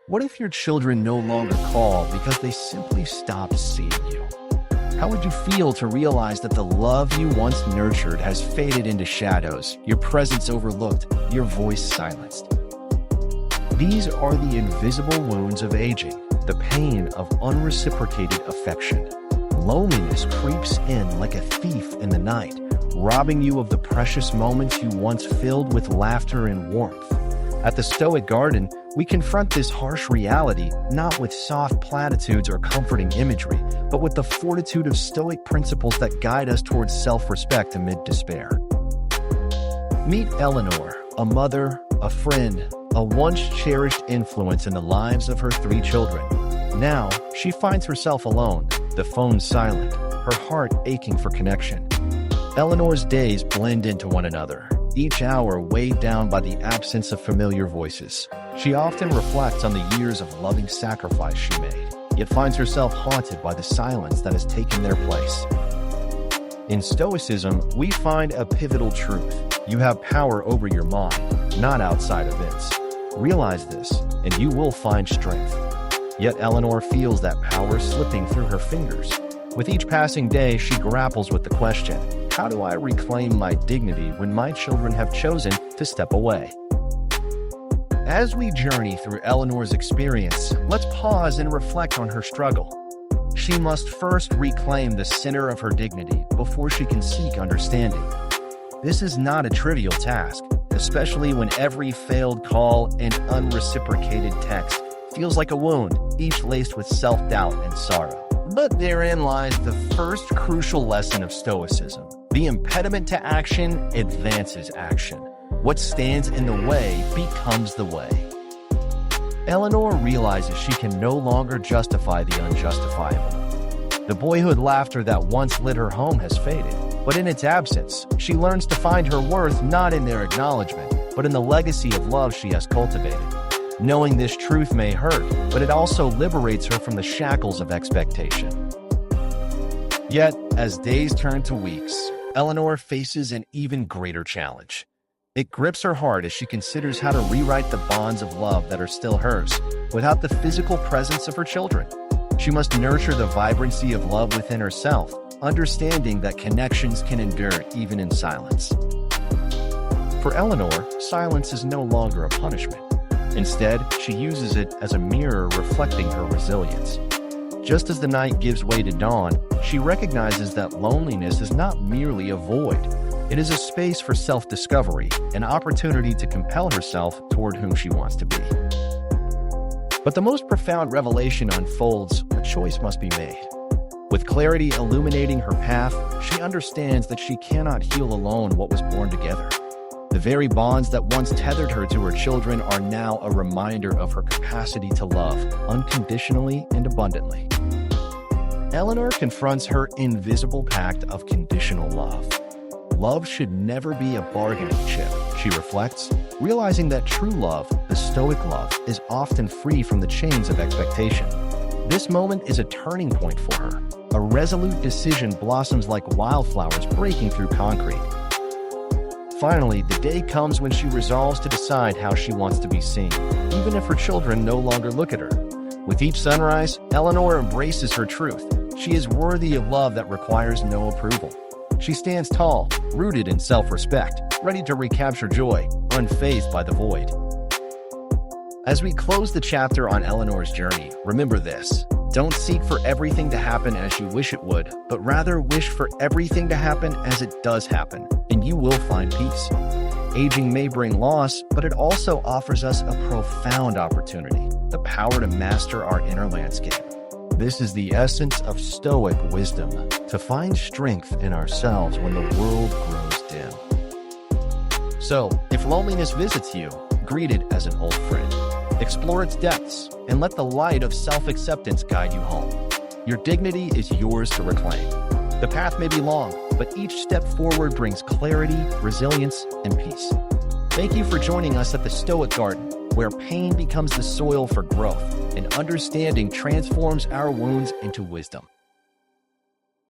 What if your children no longer call because they simply stopped seeing you? How would you feel to realize that the love you once nurtured has faded into shadows, your presence overlooked, your voice silenced? These are the invisible wounds of aging, the pain of unreciprocated affection. Loneliness creeps in like a thief in the night, robbing you of the precious moments you once filled with laughter and warmth. At the Stoic Garden, we confront this harsh reality not with soft platitudes or comforting imagery, but with the fortitude of Stoic principles that guide us towards self-respect amid despair. Meet Eleanor, a mother, a friend, a once-cherished influence in the lives of her 3 children. Now, she finds herself alone, the phone silent, her heart aching for connection. Eleanor's days blend into one another, each hour weighed down by the absence of familiar voices. She often reflects on the years of loving sacrifice she made, yet finds herself haunted by the silence that has taken their place. In Stoicism, we find a pivotal truth. You have power over your mind, not outside events. Realize this, and you will find strength. Yet Eleanor feels that power slipping through her fingers. With each passing day, she grapples with the question, how do I reclaim my dignity when my children have chosen to step away? As we journey through Eleanor's experience, let's pause and reflect on her struggle. She must first reclaim the center of her dignity before she can seek understanding. This is not a trivial task, especially when every failed call and unreciprocated text feels like a wound, each laced with self-doubt and sorrow. But therein lies the first crucial lesson of Stoicism. The impediment to action advances action. What stands in the way becomes the way. Eleanor realizes she can no longer justify the unjustifiable. The boyhood laughter that once lit her home has faded, but in its absence, she learns to find her worth not in their acknowledgement, but in the legacy of love she has cultivated. Knowing this truth may hurt, but it also liberates her from the shackles of expectation. Yet, as days turn to weeks, Eleanor faces an even greater challenge. It grips her heart as she considers how to rewrite the bonds of love that are still hers, without the physical presence of her children. She must nurture the vibrancy of love within herself, understanding that connections can endure even in silence. For Eleanor, silence is no longer a punishment. Instead, she uses it as a mirror reflecting her resilience. Just as the night gives way to dawn, she recognizes that loneliness is not merely a void. It is a space for self-discovery, an opportunity to compel herself toward whom she wants to be. But the most profound revelation unfolds, a choice must be made. With clarity illuminating her path, she understands that she cannot heal alone what was born together. The very bonds that once tethered her to her children are now a reminder of her capacity to love, unconditionally and abundantly. Eleanor confronts her invisible pact of conditional love. Love should never be a bargaining chip, she reflects, realizing that true love, the Stoic love, is often free from the chains of expectation. This moment is a turning point for her. A resolute decision blossoms like wildflowers breaking through concrete. Finally, the day comes when she resolves to decide how she wants to be seen, even if her children no longer look at her. With each sunrise, Eleanor embraces her truth. She is worthy of love that requires no approval. She stands tall, rooted in self-respect, ready to recapture joy, unfazed by the void. As we close the chapter on Eleanor's journey, remember this. Don't seek for everything to happen as you wish it would, but rather wish for everything to happen as it does happen, and you will find peace. Aging may bring loss, but it also offers us a profound opportunity, the power to master our inner landscape. This is the essence of Stoic wisdom, to find strength in ourselves when the world grows dim. So, if loneliness visits you, greet it as an old friend. Explore its depths, and let the light of self-acceptance guide you home. Your dignity is yours to reclaim. The path may be long, but each step forward brings clarity, resilience, and peace. Thank you for joining us at the Stoic Garden, where pain becomes the soil for growth, and understanding transforms our wounds into wisdom.